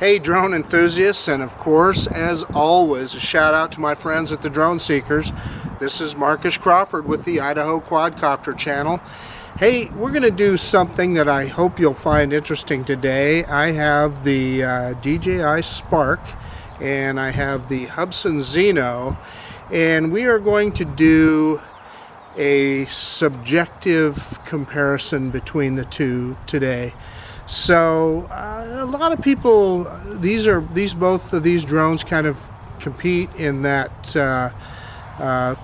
Hey drone enthusiasts, and of course, as always, a shout out to my friends at the Drone Seekers. This is Marcus Crawford with the Idaho Quadcopter channel. Hey, we're going to do something that I hope you'll find interesting today. I have the DJI Spark and I have the Hubsan Zino, and we are going to do a subjective comparison between the two today. So a lot of people, both of these drones kind of compete in that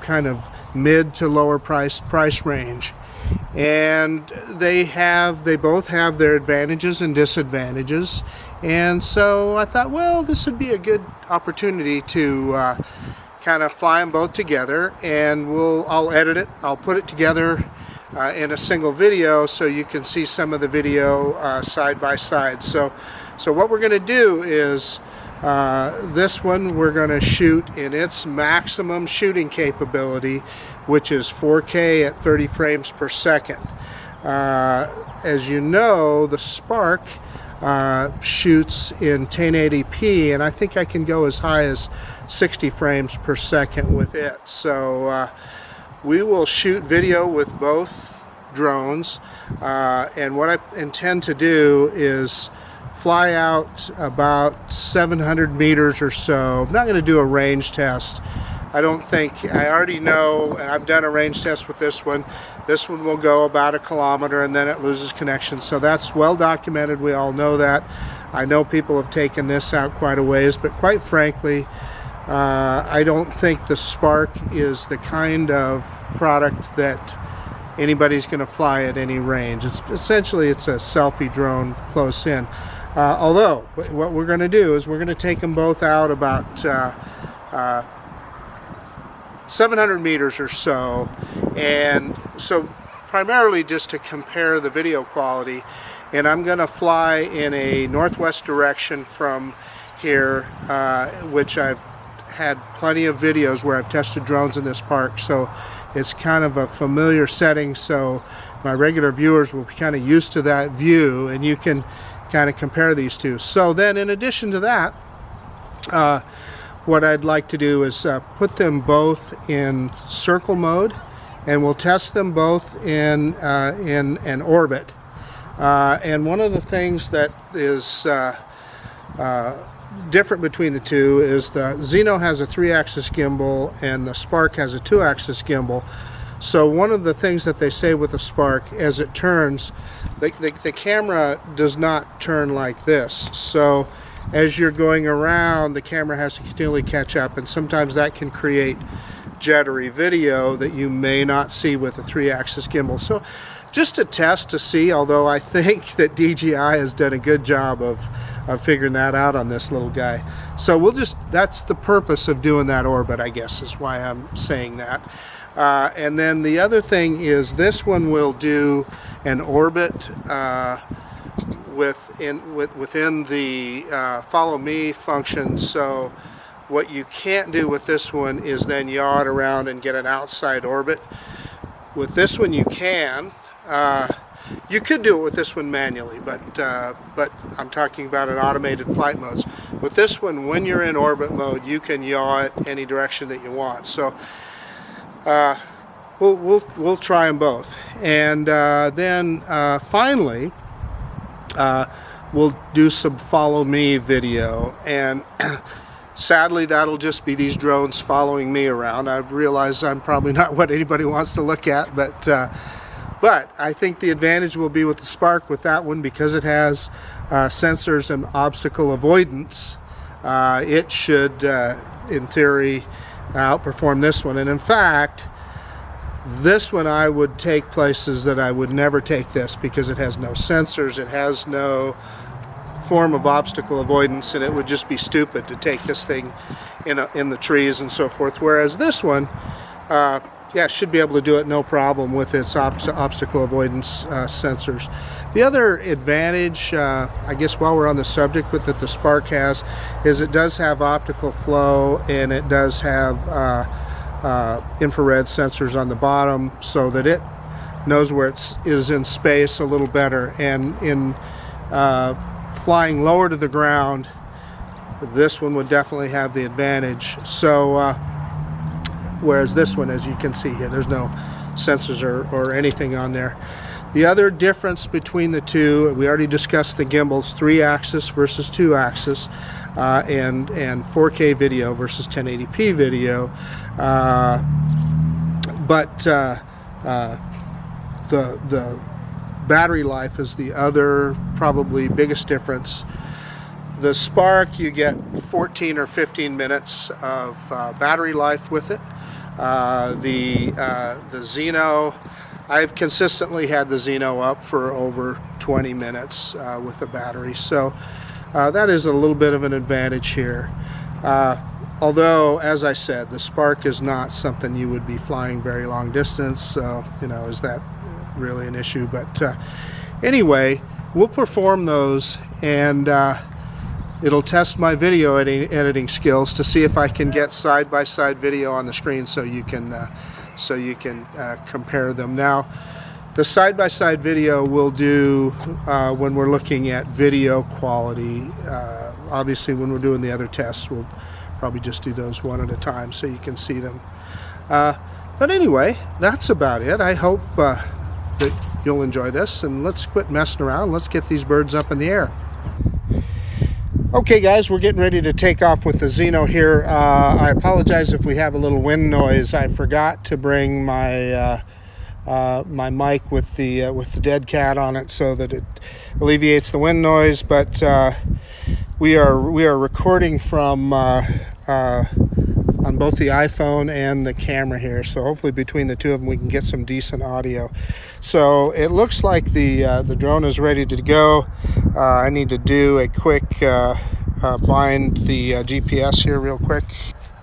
kind of mid to lower price range, and they both have their advantages and disadvantages. And so I thought, well, this would be a good opportunity to kind of fly them both together, and I'll edit it, I'll put it together in a single video so you can see some of the video side by side. So what we're going to do is this one we're going to shoot in its maximum shooting capability, which is 4K at 30 frames per second. As you know, the Spark shoots in 1080p, and I think I can go as high as 60 frames per second with it. So we will shoot video with both drones, and what I intend to do is fly out about 700 meters or so. I'm not going to do a range test. I already know, and I've done a range test with this one. This one will go about 1 kilometer and then it loses connection. So that's well documented. We all know that. I know people have taken this out quite a ways, but quite frankly, I don't think the Spark is the kind of product that anybody's going to fly at any range. Essentially it's a selfie drone close in. Although what we're going to do is we're going to take them both out about 700 meters or so, and so primarily just to compare the video quality. And I'm going to fly in a northwest direction from here, which I've had plenty of videos where I've tested drones in this park, so it's kind of a familiar setting, so my regular viewers will be kind of used to that view, and you can kind of compare these two. So then, in addition to that, what I'd like to do is put them both in circle mode, and we'll test them both in an orbit. And one of the things that is different between the two is the Zino has a 3-axis gimbal and the Spark has a 2-axis gimbal. So one of the things that they say with the Spark, as it turns, the camera does not turn like this. So as you're going around, the camera has to continually catch up, and sometimes that can create jittery video that you may not see with a 3-axis gimbal. So just a test to see, although I think that DJI has done a good job of figuring that out on this little guy. So that's the purpose of doing that orbit, I guess, is why I'm saying that. And then the other thing is this one will do an orbit within the follow me function. So what you can't do with this one is then yaw it around and get an outside orbit. With this one you can. You could do it with this one manually, but I'm talking about an automated flight modes. With this one, when you're in orbit mode, you can yaw it any direction that you want. So we'll try them both, and then finally we'll do some follow me video, and sadly that'll just be these drones following me around. I realize I'm probably not what anybody wants to look at, but I think the advantage will be with the Spark with that one, because it has sensors and obstacle avoidance. It should, in theory, outperform this one. And in fact, this one I would take places that I would never take this, because it has no sensors, it has no form of obstacle avoidance, and it would just be stupid to take this thing in the trees and so forth. Whereas this one, yeah, should be able to do it no problem with its obstacle avoidance sensors. The other advantage, I guess while we're on the subject with that the Spark has, is it does have optical flow, and it does have infrared sensors on the bottom, so that it knows where it is in space a little better. And in flying lower to the ground, this one would definitely have the advantage. So whereas this one, as you can see here, there's no sensors or anything on there. The other difference between the two, we already discussed the gimbals, 3-axis versus 2-axis, and 4K video versus 1080p video. But the battery life is the other probably biggest difference. The Spark, you get 14 or 15 minutes of battery life with it. The Zino, I've consistently had the Zino up for over 20 minutes with the battery, so that is a little bit of an advantage here. Although, as I said, the Spark is not something you would be flying very long distance, so, you know, is that really an issue? But anyway, we'll perform those, and it'll test my video editing skills to see if I can get side-by-side video on the screen so you can compare them. Now, the side-by-side video we'll do when we're looking at video quality. Obviously, when we're doing the other tests, we'll probably just do those one at a time so you can see them. But anyway, that's about it. I hope that you'll enjoy this, and let's quit messing around. Let's get these birds up in the air. Okay guys, we're getting ready to take off with the Zino here. I apologize if we have a little wind noise. I forgot to bring my my mic with the dead cat on it so that it alleviates the wind noise, but we are recording from on both the iPhone and the camera here, so hopefully between the two of them we can get some decent audio. So it looks like the drone is ready to go. I need to do a quick bind the GPS here real quick.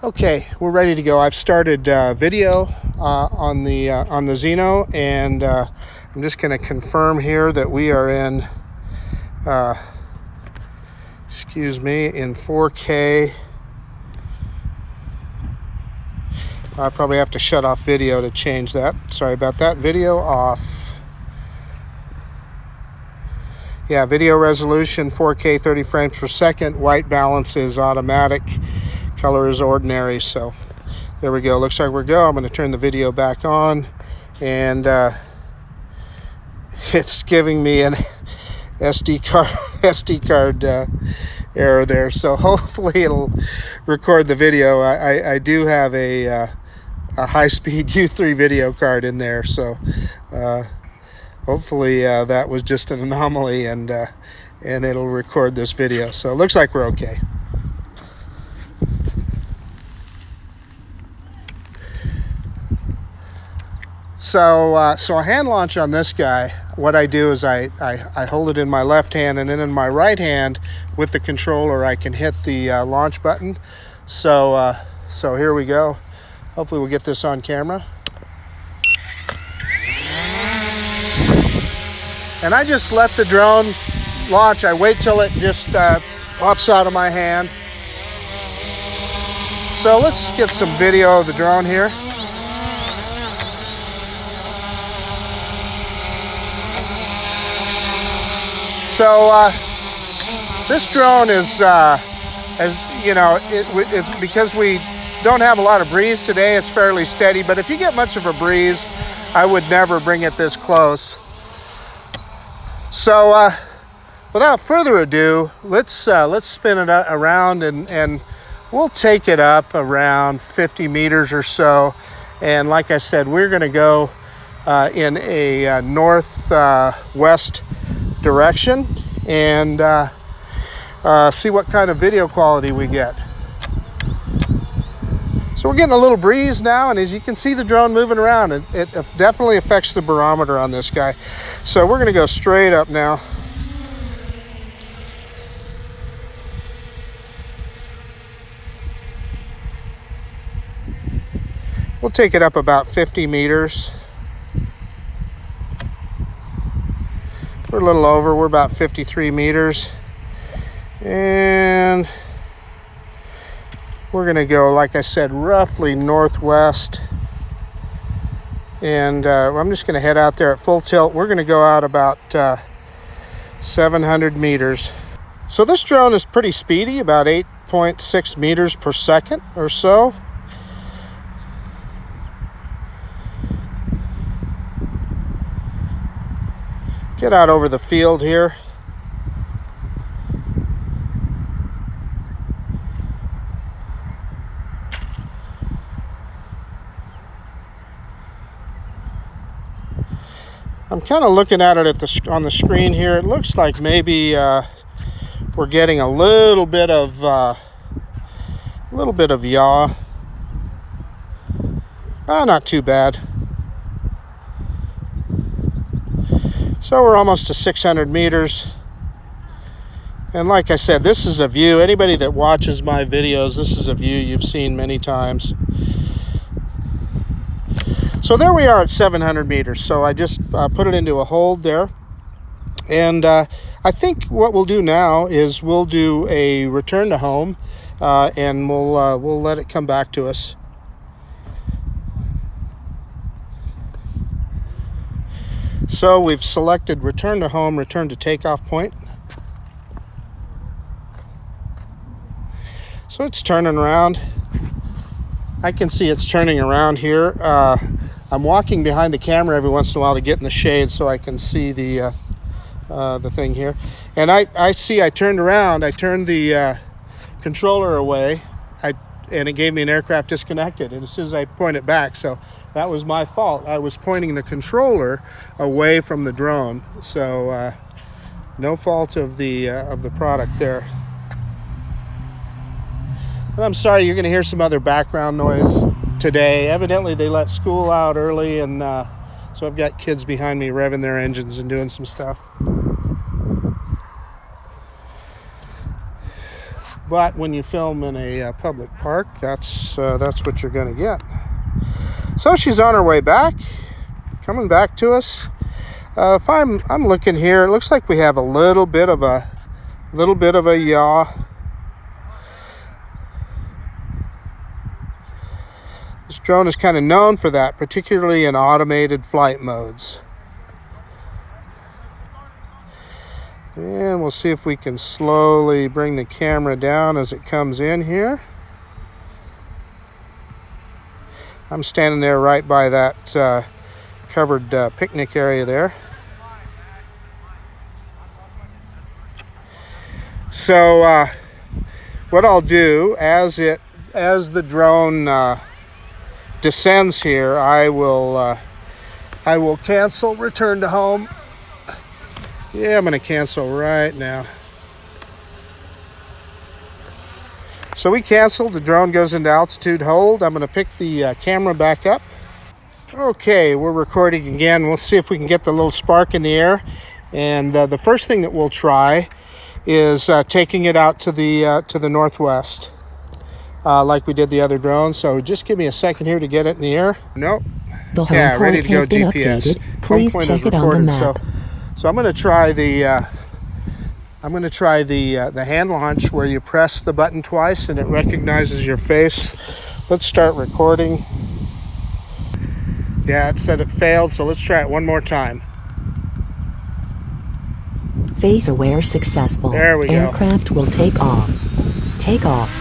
Okay, we're ready to go. I've started video on the Zino, and I'm just going to confirm here that we are in in 4K. I probably have to shut off video to change that. Sorry about that. Video off. Yeah, video resolution 4K 30 frames per second. White balance is automatic. Color is ordinary. So there we go. Looks like we're go. I'm going to turn the video back on, and it's giving me an SD card error there. So hopefully it'll record the video. I do have a high-speed U3 video card in there, so hopefully that was just an anomaly, and it'll record this video. So it looks like we're okay. So a hand launch on this guy, what I do is I hold it in my left hand, and then in my right hand with the controller I can hit the launch button. So here we go. Hopefully we'll get this on camera. And I just let the drone launch. I wait till it just pops out of my hand. So let's get some video of the drone here. So this drone is, as you know, it's because we don't have a lot of breeze today, it's fairly steady, but if you get much of a breeze, I would never bring it this close. So without further ado, let's spin it around, and we'll take it up around 50 meters or so. And like I said, we're going to go in a northwest direction and see what kind of video quality we get. So we're getting a little breeze now, and as you can see the drone moving around, it definitely affects the barometer on this guy. So we're going to go straight up now. We'll take it up about 50 meters. We're a little over, we're about 53 meters. And we're gonna go, like I said, roughly northwest. And I'm just gonna head out there at full tilt. We're gonna go out about 700 meters. So this drone is pretty speedy, about 6.6 meters per second or so. Get out over the field here. I'm kind of looking at it on the screen here. It looks like maybe we're getting a little bit of yaw. Not too bad. So we're almost to 600 meters. And like I said, this is a view. Anybody that watches my videos, this is a view you've seen many times. So there we are at 700 meters. So I just put it into a hold there. And I think what we'll do now is we'll do a return to home, and we'll let it come back to us. So we've selected return to home, return to takeoff point. So it's turning around. I can see it's turning around here. I'm walking behind the camera every once in a while to get in the shade so I can see the thing here. And I see I turned around. I turned the controller away, and it gave me an aircraft disconnected. And as soon as I point it back, so that was my fault. I was pointing the controller away from the drone. So no fault of the product there. But I'm sorry, you're going to hear some other background noise today. Evidently, they let school out early, and so I've got kids behind me revving their engines and doing some stuff. But when you film in a public park, that's what you're going to get. So she's on her way back, coming back to us. If I'm looking here, it looks like we have a little bit of a yaw. This drone is kind of known for that, particularly in automated flight modes. And we'll see if we can slowly bring the camera down as it comes in here. I'm standing there right by that covered picnic area there. So what I'll do as the drone descends here, I will cancel return to home. Yeah, I'm going to cancel right now. So we canceled. The drone goes into altitude hold. I'm going to pick the camera back up. Okay, we're recording again. We'll see if we can get the little spark in the air. And the first thing that we'll try is taking it out to the northwest, like we did the other drone. So just give me a second here to get it in the air. Nope. The home point has been updated. Please check it on the map. So I'm going to try the hand launch where you press the button twice and it recognizes your face. Let's start recording. Yeah, it said it failed, so let's try it one more time. Face aware successful. There we go. Aircraft will take off. Take off.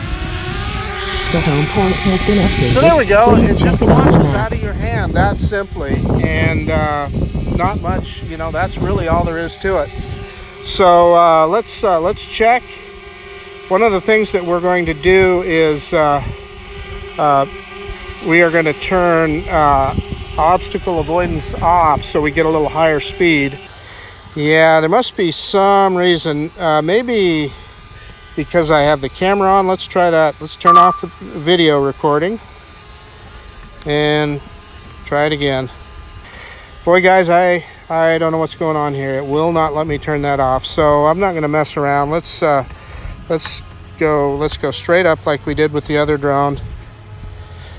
The home point has been updated. So there we go. Please it just check it on the launches map. out of your hand that simply, and not much. You know, that's really all there is to it. So let's check. One of the things that we're going to do is we are going to turn obstacle avoidance off so we get a little higher speed. Yeah, there must be some reason. Maybe because I have the camera on. Let's try that. Let's turn off the video recording and try it again. Boy, guys, I don't know what's going on here. It will not let me turn that off, so I'm not going to mess around. Let's go straight up like we did with the other drone.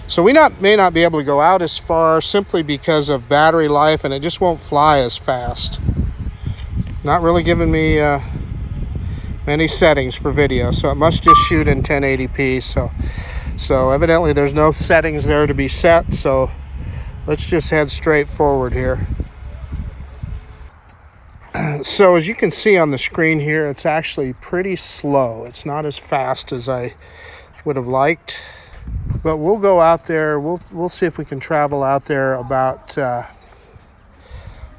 So we may not be able to go out as far simply because of battery life, and it just won't fly as fast. Not really giving me many settings for video, so it must just shoot in 1080p. So evidently there's no settings there to be set, so let's just head straight forward here. So as you can see on the screen here, it's actually pretty slow. It's not as fast as I would have liked, but we'll go out there. We'll see if we can travel out there about at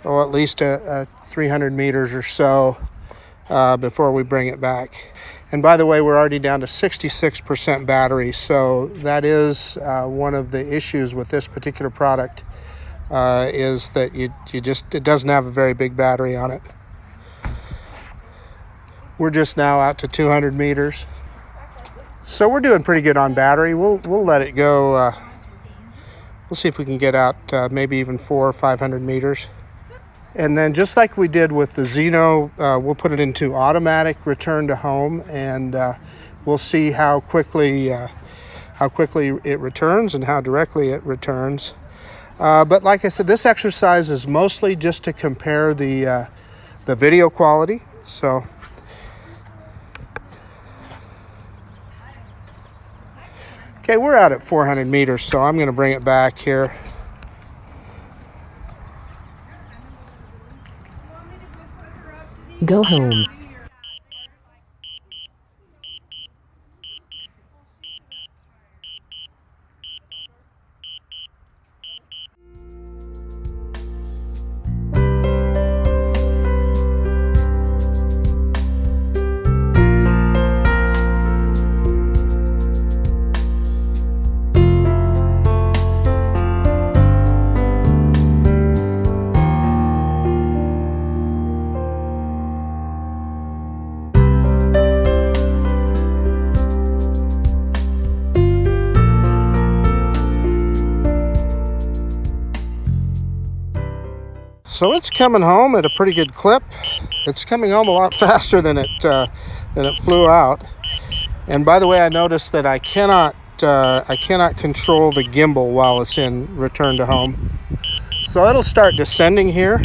least 300 meters or so before we bring it back. And by the way, we're already down to 66% battery, so that is one of the issues with this particular product, is that it doesn't have a very big battery on it. We're just now out to 200 meters, so we're doing pretty good on battery. We'll let it go. We'll see if we can get out maybe even 400 or 500 meters. And then just like we did with the Zino, we'll put it into automatic return to home, and we'll see how quickly it returns and how directly it returns. But like I said, this exercise is mostly just to compare the video quality. So okay, we're out at 400 meters, so I'm going to bring it back here. Go home. So it's coming home at a pretty good clip. It's coming home a lot faster than it flew out. And by the way, I noticed that I cannot control the gimbal while it's in return to home. So it'll start descending here.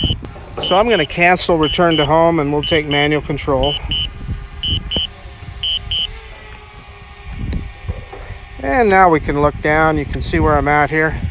So I'm going to cancel return to home, and we'll take manual control. And now we can look down. You can see where I'm at here.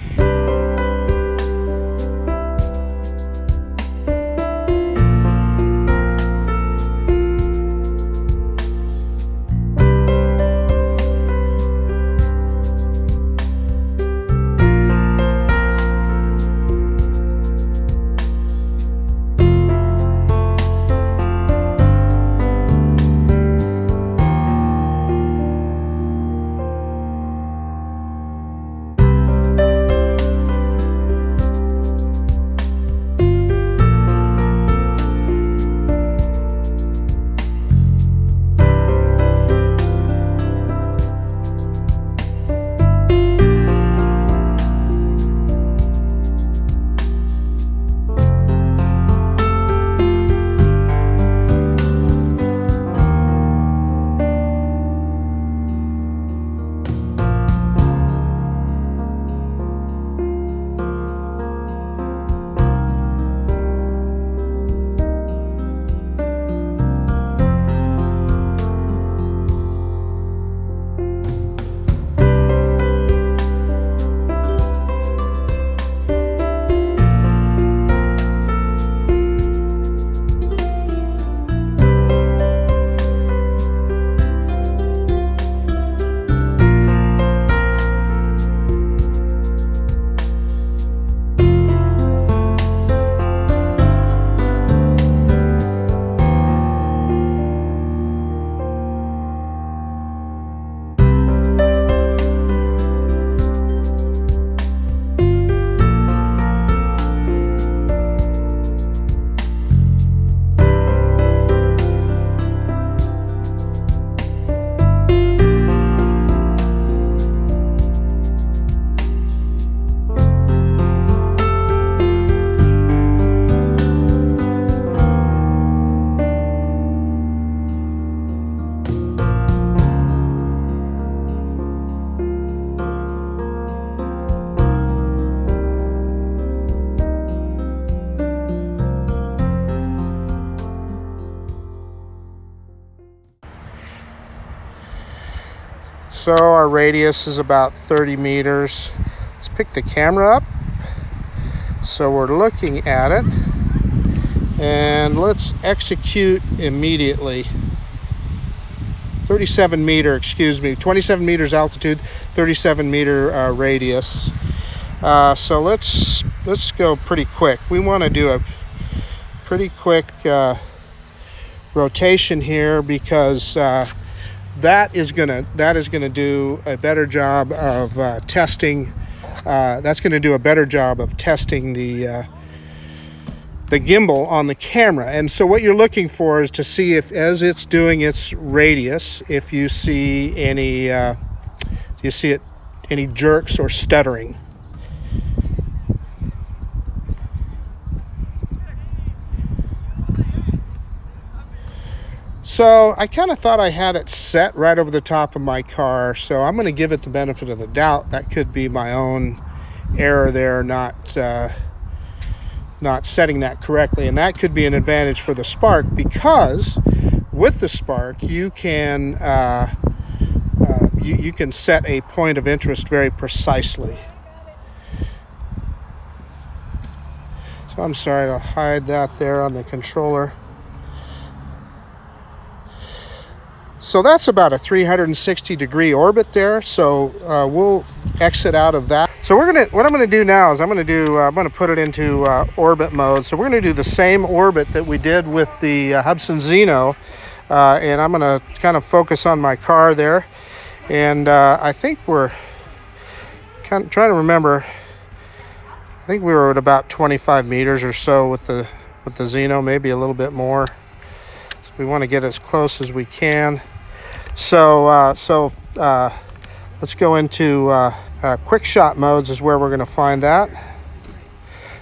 So our radius is about 30 meters. Let's pick the camera up. So we're looking at it. And let's execute immediately. 37 meters altitude, 37 meter radius. So let's go pretty quick. We want to do a pretty quick rotation here, because that is gonna do a better job of testing. That's going to do a better job of testing the gimbal on the camera. And so what you're looking for is to see if, as it's doing its radius, if you see any any jerks or stuttering. So I kind of thought I had it set right over the top of my car, so I'm going to give it the benefit of the doubt. That could be my own error there, not setting that correctly, and that could be an advantage for the Spark, because with the Spark you can you can set a point of interest very precisely. So I'm sorry, I'll hide that there on the controller. So that's about a 360 degree orbit there. So we'll exit out of that. So what I'm gonna do now is I'm gonna put it into orbit mode. So we're gonna do the same orbit that we did with the Hubsan Zino, and I'm gonna kind of focus on my car there. And I think we're kind of trying to remember. I think we were at about 25 meters or so with the Zino, maybe a little bit more. We want to get as close as we can. So let's go into quick shot modes is where we're going to find that.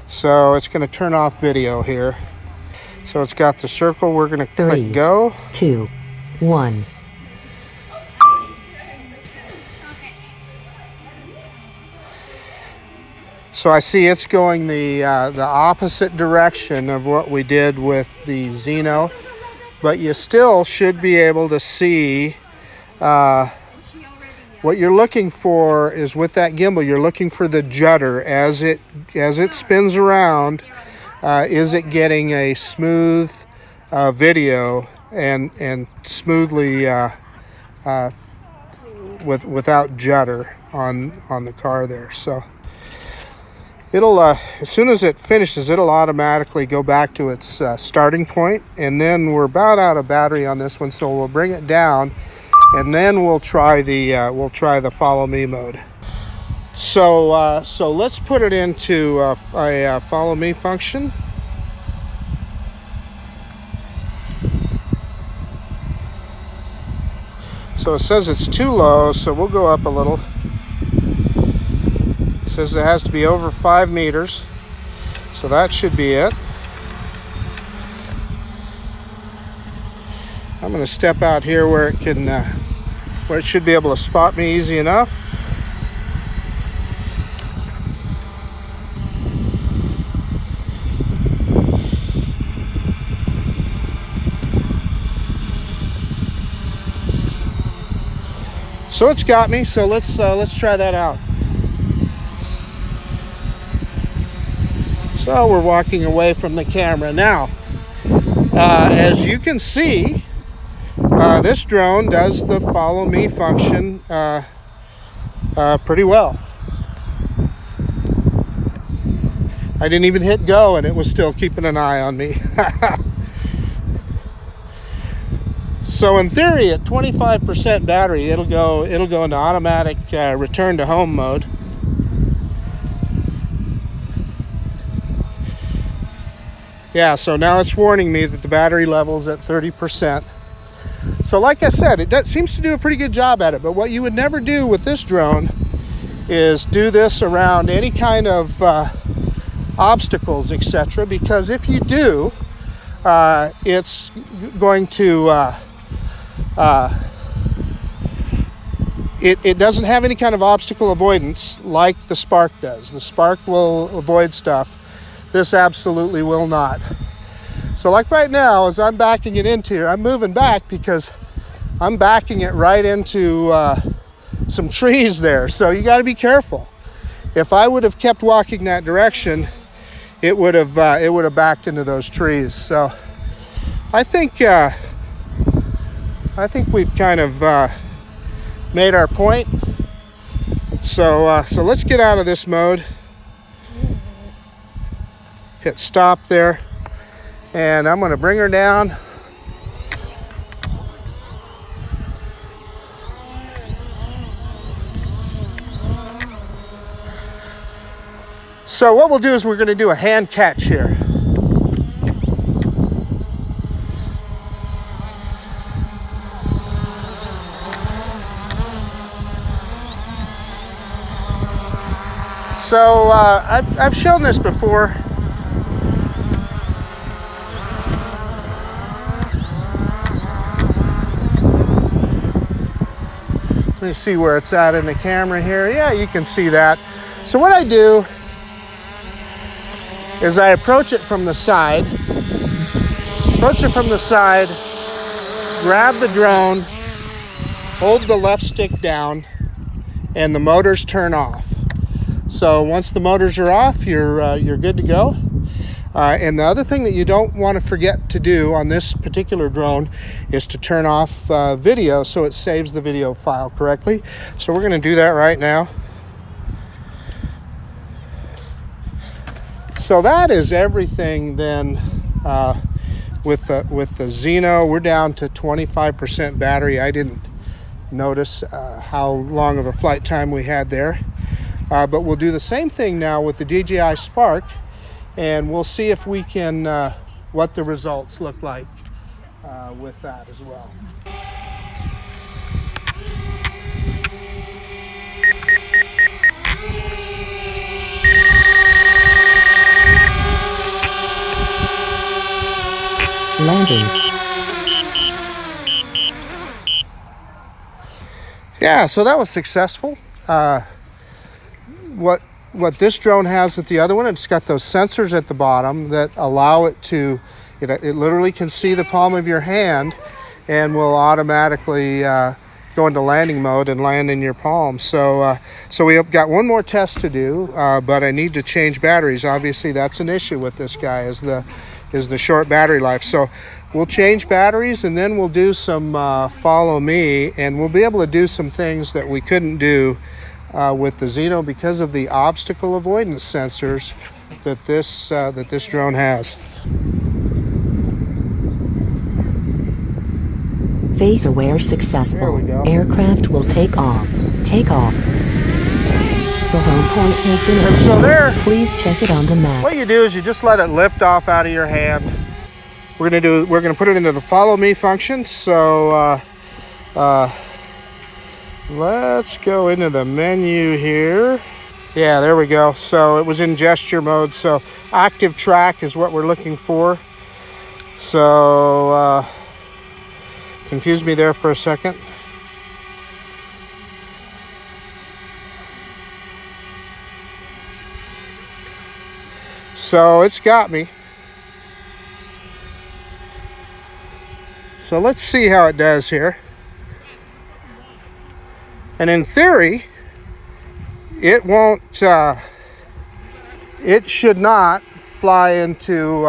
So it's going to turn off video here. So it's got the circle. We're going to click go. 2, 1. So I see it's going the opposite direction of what we did with the Zino. But you still should be able to see what you're looking for is with that gimbal. You're looking for the judder as it spins around. Is it getting a smooth video and smoothly without judder on the car there? So it'll as soon as it finishes, it'll automatically go back to its starting point, and then we're about out of battery on this one, so we'll bring it down, and then we'll try the follow me mode. So let's put it into a follow me function. So it says it's too low, so we'll go up a little. Says it has to be over 5 meters, so that should be it. I'm going to step out here where it can, where it should be able to spot me easy enough. So it's got me. So let's try that out. So we're walking away from the camera now. As you can see, this drone does the follow me function pretty well. I didn't even hit go and it was still keeping an eye on me. So in theory, at 25% battery, it'll go into automatic return to home mode. Yeah, so now it's warning me that the battery level's at 30%. So like I said, it seems to do a pretty good job at it, but what you would never do with this drone is do this around any kind of obstacles, etc., because if you do, it's going to it doesn't have any kind of obstacle avoidance like the Spark does. The Spark will avoid stuff. This absolutely will not. So like right now, as I'm backing it into here, I'm moving back because I'm backing it right into some trees there. So you got to be careful. If I would have kept walking that direction, it would have backed into those trees. So I think we've kind of made our point. So let's get out of this mode. Hit stop there, and I'm going to bring her down. So what we'll do is we're going to do a hand catch here. So I've shown this before. Let me see where it's at in the camera here. Yeah, you can see that. So what I do is I approach it from the side. Grab the drone, hold the left stick down, and the motors turn off. So once the motors are off, you're good to go. And the other thing that you don't want to forget to do on this particular drone is to turn off video so it saves the video file correctly. So we're going to do that right now. So that is everything then with the Zino. We're down to 25% battery. I didn't notice how long of a flight time we had there. But we'll do the same thing now with the DJI Spark, and we'll see if we can, what the results look like with that as well. Landing. Yeah, so that was successful. What this drone has with the other one, it's got those sensors at the bottom that allow it to, it literally can see the palm of your hand and will automatically go into landing mode and land in your palm. So we've got one more test to do, but I need to change batteries. Obviously, that's an issue with this guy, is the short battery life. So we'll change batteries, and then we'll do some follow me, and we'll be able to do some things that we couldn't do with the Zino because of the obstacle avoidance sensors that this drone has. Phase aware There successful. we go. Aircraft will take off. Take off. The home point has been And so there, Please check it on the map. what you do is you just let it lift off out of your hand. We're gonna put it into the follow me function. So let's go into the menu here. Yeah, there we go. So it was in gesture mode. So active track is what we're looking for. So confused me there for a second. So it's got me. So let's see how it does here. And in theory, it won't, it should not fly into,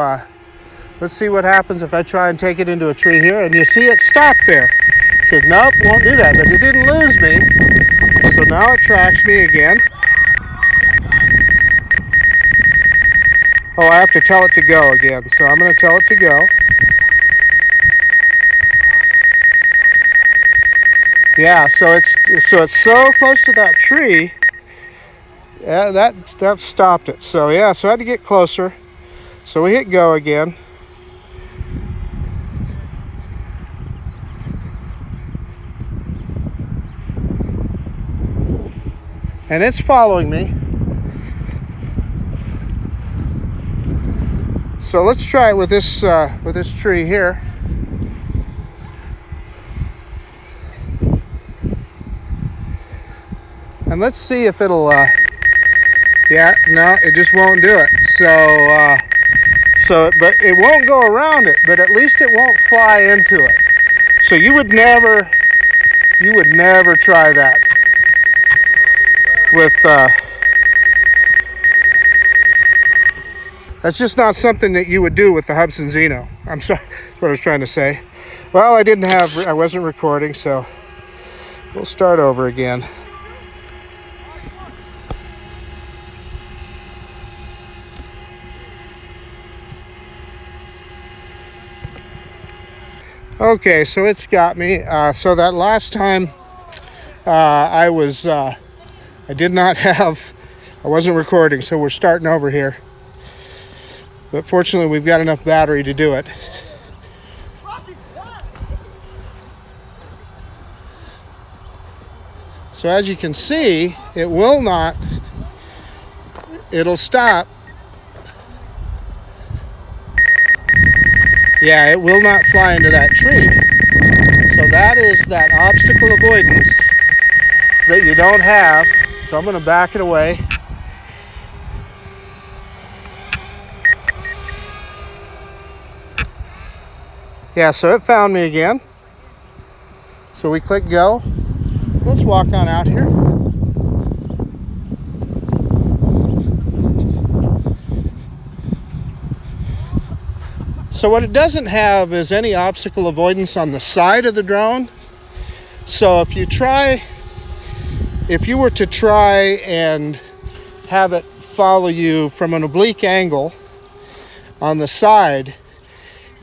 let's see what happens if I try and take it into a tree here. And you see it stopped there. It said, nope, won't do that. But it didn't lose me. So now it tracks me again. Oh, I have to tell it to go again. So I'm going to tell it to go. Yeah, so it's so close to that tree. Yeah, that stopped it. So yeah, so I had to get closer. So we hit go again. And it's following me. So let's try it with this tree here. And let's see if it'll, yeah, no, it just won't do it. But it won't go around it, but at least it won't fly into it. So you would never try that with, That's just not something that you would do with the Hubsan Zino. I'm sorry, that's what I was trying to say. Well, I wasn't recording, so we'll start over again. Okay, so it's got me. So that last time I wasn't recording, so we're starting over here. But fortunately, we've got enough battery to do it. So as you can see, it'll stop. Yeah, it will not fly into that tree. So that is that obstacle avoidance that you don't have. So I'm going to back it away. Yeah, so it found me again. So we click go. Let's walk on out here. So what it doesn't have is any obstacle avoidance on the side of the drone. So if you were to try and have it follow you from an oblique angle on the side,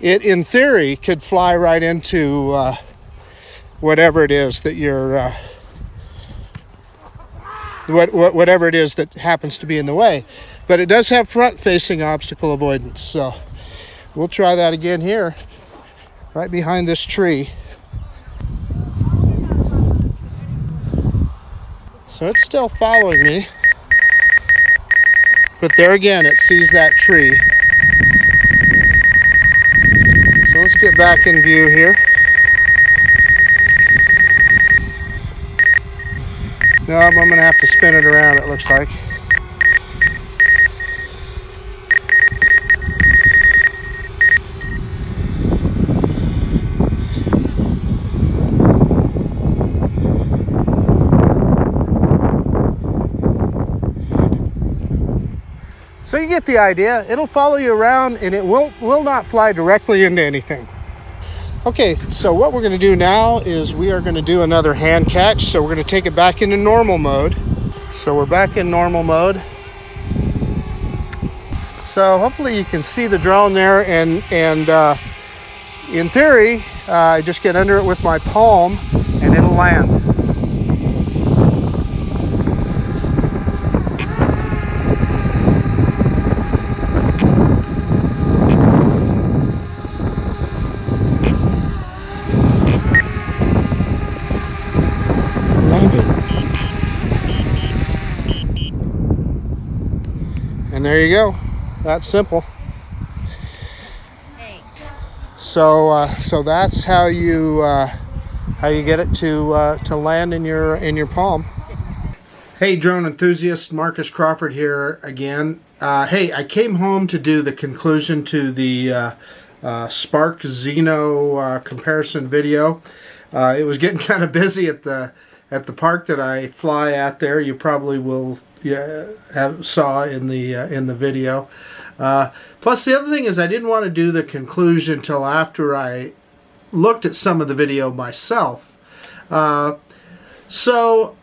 it in theory could fly right into whatever it is that you're whatever it is that happens to be in the way. But it does have front-facing obstacle avoidance, so we'll try that again here, right behind this tree. So it's still following me, but there again, it sees that tree. So let's get back in view here. No, I'm going to have to spin it around, it looks like. So you get the idea. It'll follow you around and it will not fly directly into anything. Okay, so what we're going to do now is we are going to do another hand catch. So we're going to take it back into normal mode. So we're back in normal mode. So hopefully you can see the drone there, and in theory, I just get under it with my palm and it'll land. And there you go. That's simple. So that's how you get it to land in your palm. Hey, drone enthusiast, Marcus Crawford here again. Hey, I came home to do the conclusion to the Spark Zino comparison video. It was getting kind of busy at the park that I fly at there. You probably will saw in the video. Plus, the other thing is I didn't want to do the conclusion till after I looked at some of the video myself. So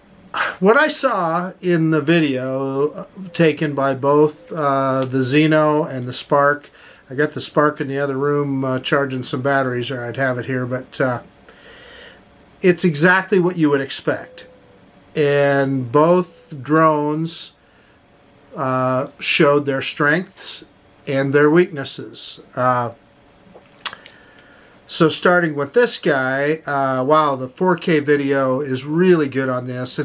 what I saw in the video taken by both the Zino and the Spark, I got the Spark in the other room charging some batteries, or I'd have it here, but it's exactly what you would expect. And both drones showed their strengths and their weaknesses. So starting with this guy, wow, the 4K video is really good on this.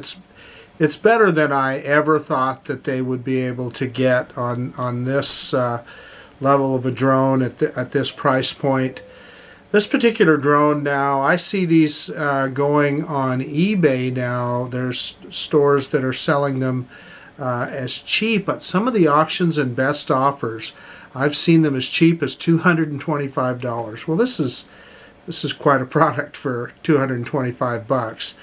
It's better than I ever thought that they would be able to get on this level of a drone at this price point. This particular drone now, I see these going on eBay now. There's stores that are selling them as cheap, but some of the auctions and best offers, I've seen them as cheap as $225. Well, this is quite a product for $225.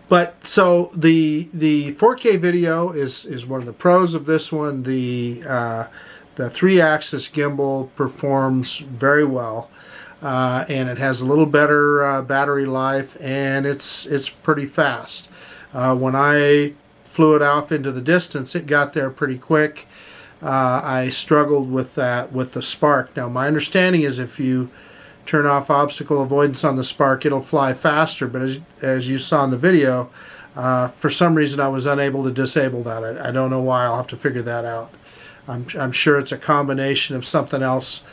But so the 4K video is one of the pros of this one. The 3-axis gimbal performs very well, and it has a little better battery life, and it's pretty fast. When I flew it off into the distance, it got there pretty quick. I struggled with that with the Spark. Now my understanding is if you turn off obstacle avoidance on the Spark, it'll fly faster, but as you saw in the video, for some reason I was unable to disable that. I don't know why. I'll have to figure that out. I'm sure it's a combination of something else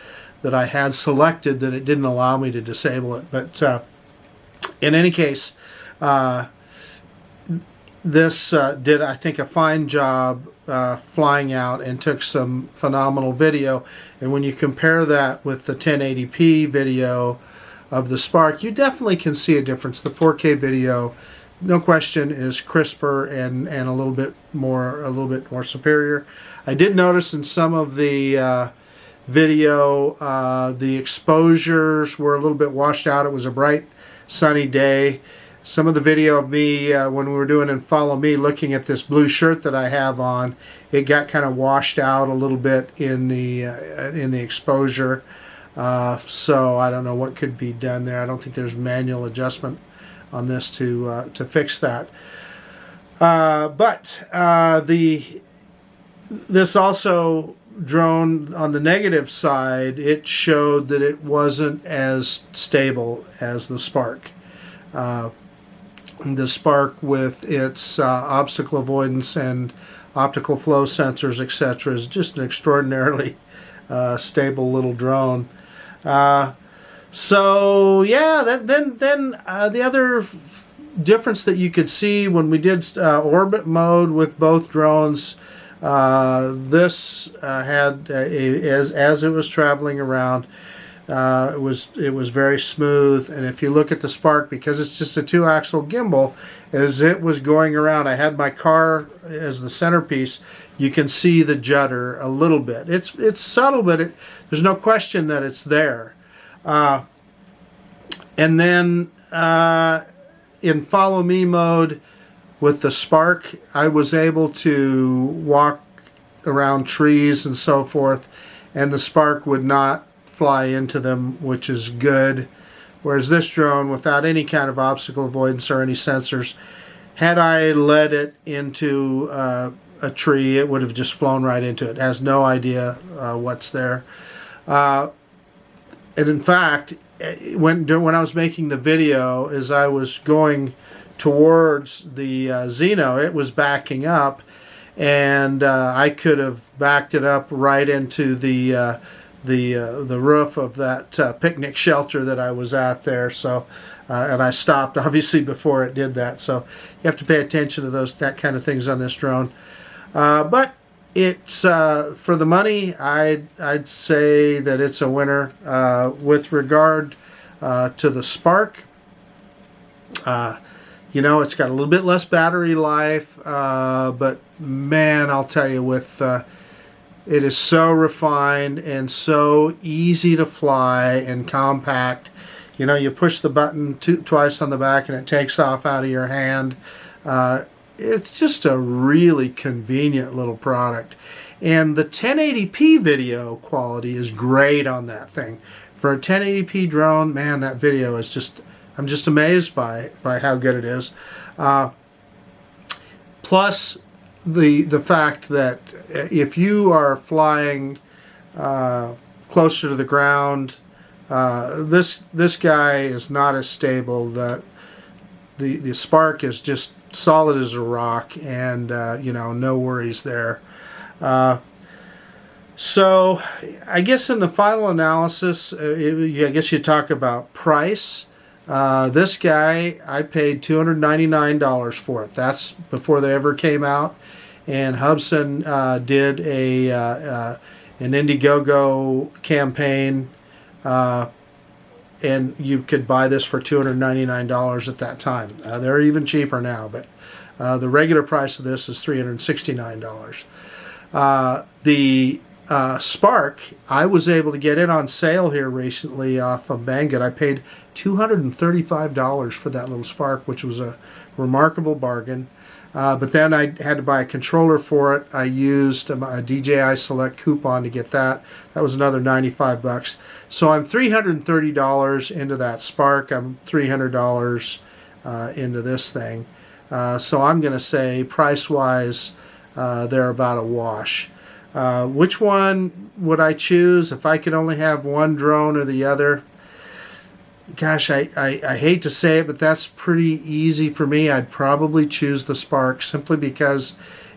that I had selected that it didn't allow me to disable it. But in any case, this did, I think, a fine job flying out and took some phenomenal video. And when you compare that with the 1080p video of the Spark, you definitely can see a difference. The 4K video, no question, is crisper and a little bit more superior. I did notice in some of the video the exposures were a little bit washed out. It was a bright sunny day. Some of the video of me when we were doing in Follow Me, looking at this blue shirt that I have on, it got kind of washed out a little bit in the exposure. So I don't know what could be done there. I don't think there's manual adjustment on this to fix that. But this also drone, on the negative side, it showed that it wasn't as stable as the Spark. The Spark, with its obstacle avoidance and optical flow sensors, etc., is just an extraordinarily stable little drone. So yeah, then the other difference that you could see when we did orbit mode with both drones, this had as it was traveling around, it was very smooth. And if you look at the Spark, because it's just a 2-axle gimbal, as it was going around, I had my car as the centerpiece. You can see the judder a little bit. It's subtle, but there's no question that it's there. And then in Follow Me mode with the Spark, I was able to walk around trees and so forth, and the Spark would not fly into them, which is good. Whereas this drone, without any kind of obstacle avoidance or any sensors, had I led it into a tree, it would have just flown right into it. It has no idea what's there. And in fact, when I was making the video, as I was going towards the Zino, it was backing up, and I could have backed it up right into the roof of that picnic shelter that I was at there. So, and I stopped obviously before it did that. So you have to pay attention to that kind of things on this drone. But it's for the money, I'd say that it's a winner. With regard to the Spark, you know, it's got a little bit less battery life, but man, I'll tell you, with it is so refined and so easy to fly and compact. You know, you push the button twice on the back and it takes off out of your hand. It's just a really convenient little product. And the 1080p video quality is great on that thing. For a 1080p drone, man, that video is just, I'm just amazed by how good it is. Plus the fact that if you are flying closer to the ground, this guy is not as stable. The Spark is just solid as a rock, and you know, no worries there. So I guess in the final analysis, I guess you talk about price. This guy, I paid $299 for it. That's before they ever came out. And Hubsan did an Indiegogo campaign, and you could buy this for $299 at that time. They're even cheaper now, but the regular price of this is $369. Spark, I was able to get it on sale here recently off of Banggood. I paid $235 for that little Spark, which was a remarkable bargain. But then I had to buy a controller for it. I used a DJI Select coupon to get that. That was another 95 bucks. So I'm $330 into that Spark. I'm $300 into this thing. So I'm going to say price-wise, they're about a wash. Which one would I choose if I could only have one drone or the other? Gosh, I hate to say it, but that's pretty easy for me. I'd probably choose the Spark simply because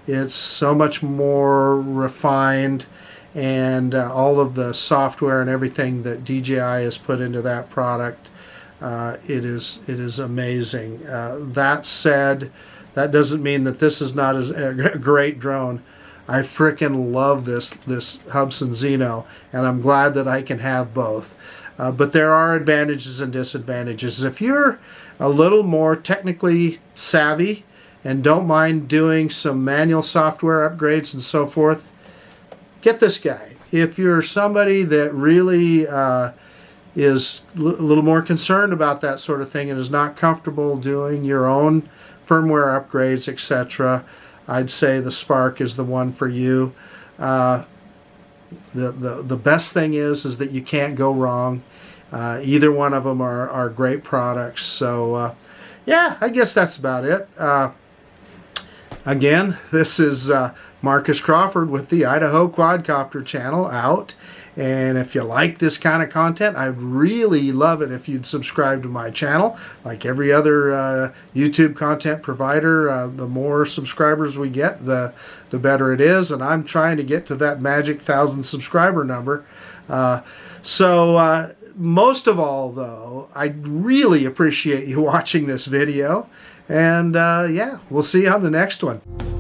it's so much more refined, and all of the software and everything that DJI has put into that product, it is amazing. That said, that doesn't mean that this is not a great drone. I frickin' love this Hubsan Zino, and I'm glad that I can have both. But there are advantages and disadvantages. If you're a little more technically savvy and don't mind doing some manual software upgrades and so forth, get this guy. If you're somebody that really is a little more concerned about that sort of thing and is not comfortable doing your own firmware upgrades, etc., I'd say the Spark is the one for you. The best thing is that you can't go wrong. Either one of them are great products. So yeah, I guess that's about it. Again, this is Marcus Crawford with the Idaho Quadcopter channel out. And if you like this kind of content, I'd really love it if you'd subscribe to my channel. Like every other YouTube content provider, the more subscribers we get, the better it is. And I'm trying to get to that magic 1,000 subscriber number. Most of all, though, I really appreciate you watching this video. And yeah, we'll see you on the next one.